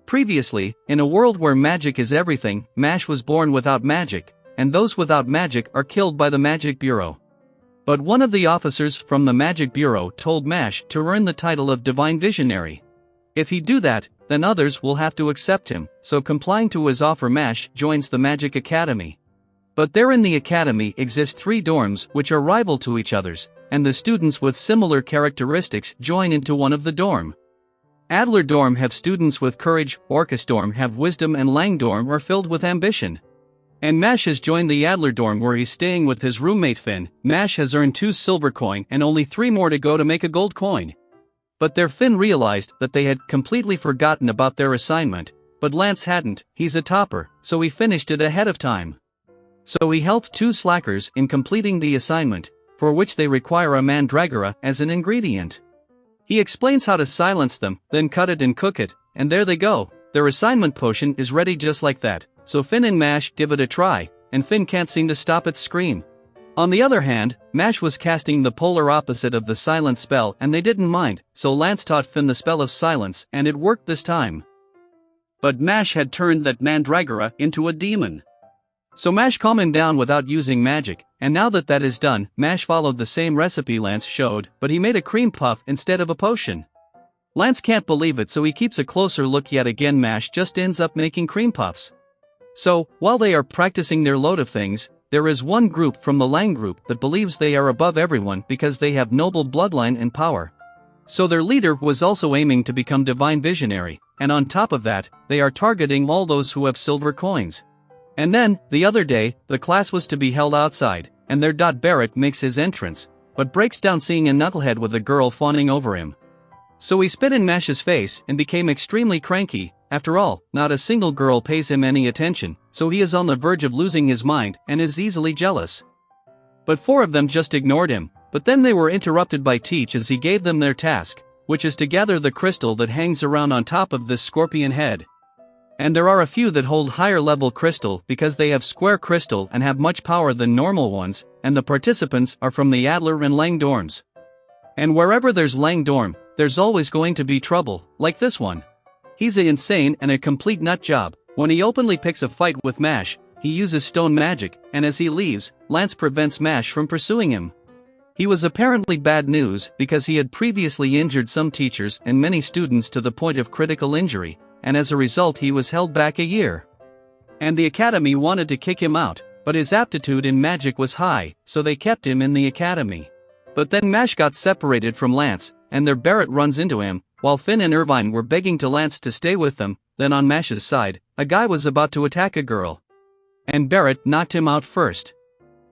Previously, in a world where magic is everything, Mash was born without magic, and those without magic are killed by the Magic Bureau. But one of the officers from the Magic Bureau told Mash to earn the title of Divine Visionary. If he do that, then others will have to accept him, so complying to his offer Mash joins the Magic Academy. But there in the academy exist 3 dorms which are rival to each other's, and the students with similar characteristics join into one of the dorm. Adler dorm have students with courage, Orcus dorm have wisdom, and Lang dorm are filled with ambition. And Mash has joined the Adler dorm where he's staying with his roommate Finn. Mash has earned 2 silver coin and only 3 more to go to make a gold coin. But there Finn realized that they had completely forgotten about their assignment, but Lance hadn't. He's a topper, so he finished it ahead of time. So he helped 2 slackers in completing the assignment, for which they require a mandragora as an ingredient. He explains how to silence them, then cut it and cook it, and there they go, their assignment potion is ready just like that, so Finn and Mash give it a try, and Finn can't seem to stop its scream. On the other hand, Mash was casting the polar opposite of the silence spell and they didn't mind, so Lance taught Finn the spell of silence and it worked this time. But Mash had turned that mandragora into a demon. So Mash calmed him down without using magic, and now that that is done, Mash followed the same recipe Lance showed, but he made a cream puff instead of a potion. Lance can't believe it, so he keeps a closer look. Yet again Mash just ends up making cream puffs. So, while they are practicing their load of things, there is one group from the Lang group that believes they are above everyone because they have noble bloodline and power. So their leader was also aiming to become Divine Visionary, and on top of that, they are targeting all those who have silver coins. And then, the other day, the class was to be held outside, and there Barrett makes his entrance, but breaks down seeing a knucklehead with a girl fawning over him. So he spit in Mash's face and became extremely cranky. After all, not a single girl pays him any attention, so he is on the verge of losing his mind and is easily jealous. But 4 of them just ignored him, but then they were interrupted by Teach as he gave them their task, which is to gather the crystal that hangs around on top of this scorpion head. And there are a few that hold higher level crystal because they have square crystal and have much power than normal ones, and the participants are from the Adler and Lang dorms. And wherever there's Lang dorm, there's always going to be trouble, like this one. He's a insane and a complete nut job. When he openly picks a fight with Mash, he uses stone magic, and as he leaves, Lance prevents Mash from pursuing him. He was apparently bad news because he had previously injured some teachers and many students to the point of critical injury, and as a result he was held back a year. And the academy wanted to kick him out, but his aptitude in magic was high, so they kept him in the academy. But then Mash got separated from Lance, and their Barrett runs into him, while Finn and Irvine were begging to Lance to stay with them. Then on Mash's side, a guy was about to attack a girl. And Barrett knocked him out first.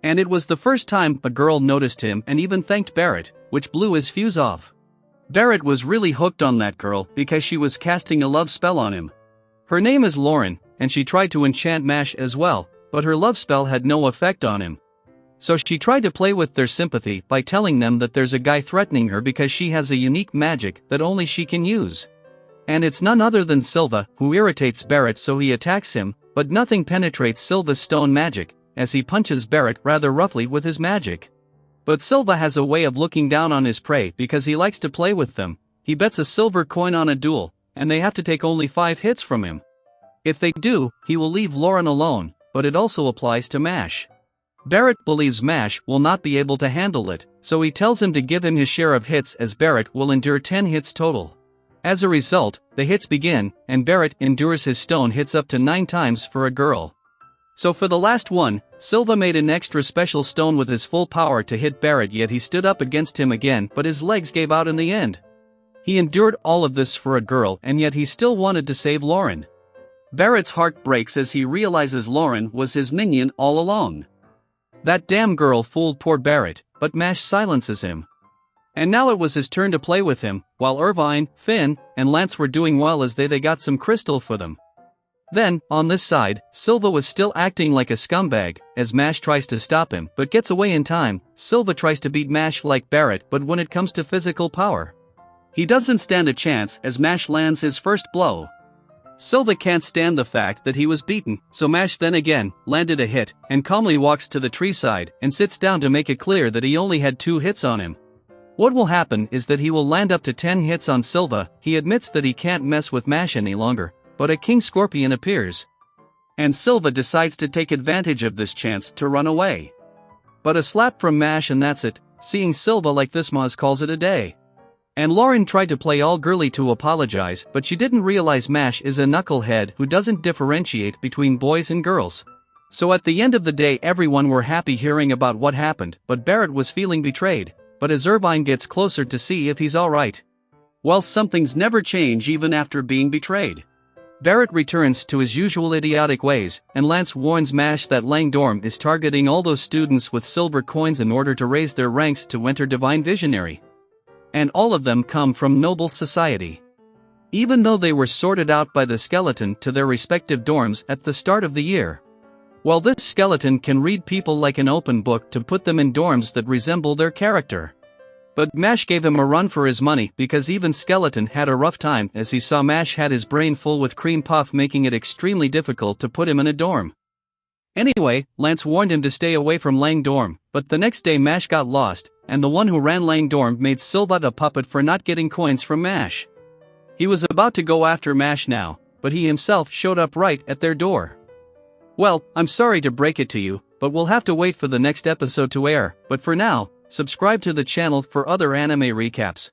And it was the first time a girl noticed him and even thanked Barrett, which blew his fuse off. Barrett was really hooked on that girl because she was casting a love spell on him. Her name is Lauren, and she tried to enchant Mash as well, but her love spell had no effect on him. So she tried to play with their sympathy by telling them that there's a guy threatening her because she has a unique magic that only she can use. And it's none other than Silva, who irritates Barrett, so he attacks him, but nothing penetrates Silva's stone magic, as he punches Barrett rather roughly with his magic. But Silva has a way of looking down on his prey because he likes to play with them. He bets a silver coin on a duel, and they have to take only 5 hits from him. If they do, he will leave Lauren alone, but it also applies to Mash. Barrett believes Mash will not be able to handle it, so he tells him to give him his share of hits as Barrett will endure 10 hits total. As a result, the hits begin, and Barrett endures his stone hits up to 9 times for a girl. So for the last one, Silva made an extra special stone with his full power to hit Barrett, yet he stood up against him again, but his legs gave out in the end. He endured all of this for a girl, and yet he still wanted to save Lauren. Barrett's heart breaks as he realizes Lauren was his minion all along. That damn girl fooled poor Barrett, but Mash silences him. And now it was his turn to play with him, while Irvine, Finn, and Lance were doing well as they got some crystal for them. Then, on this side, Silva was still acting like a scumbag, as Mash tries to stop him but gets away in time. Silva tries to beat Mash like Barrett, but when it comes to physical power, he doesn't stand a chance as Mash lands his first blow. Silva can't stand the fact that he was beaten, so Mash then again landed a hit, and calmly walks to the tree side and sits down to make it clear that he only had 2 hits on him. What will happen is that he will land up to 10 hits on Silva. He admits that he can't mess with Mash any longer, but a king scorpion appears. And Silva decides to take advantage of this chance to run away. But a slap from Mash and that's it. Seeing Silva like this, Maz calls it a day. And Lauren tried to play all girly to apologize, but she didn't realize Mash is a knucklehead who doesn't differentiate between boys and girls. So at the end of the day everyone were happy hearing about what happened, but Barrett was feeling betrayed. But as Irvine gets closer to see if he's alright. Well, some things never change even after being betrayed. Barrett returns to his usual idiotic ways, and Lance warns Mash that Langdorm is targeting all those students with silver coins in order to raise their ranks to enter Divine Visionary. And all of them come from noble society. Even though they were sorted out by the skeleton to their respective dorms at the start of the year. Well, this skeleton can read people like an open book to put them in dorms that resemble their character. But Mash gave him a run for his money because even Skeleton had a rough time as he saw Mash had his brain full with cream puff, making it extremely difficult to put him in a dorm. Anyway, Lance warned him to stay away from Langdorm, but the next day Mash got lost, and the one who ran Langdorm made Silva a puppet for not getting coins from Mash. He was about to go after Mash now, but he himself showed up right at their door. Well, I'm sorry to break it to you, but we'll have to wait for the next episode to air, but for now, subscribe to the channel for other anime recaps.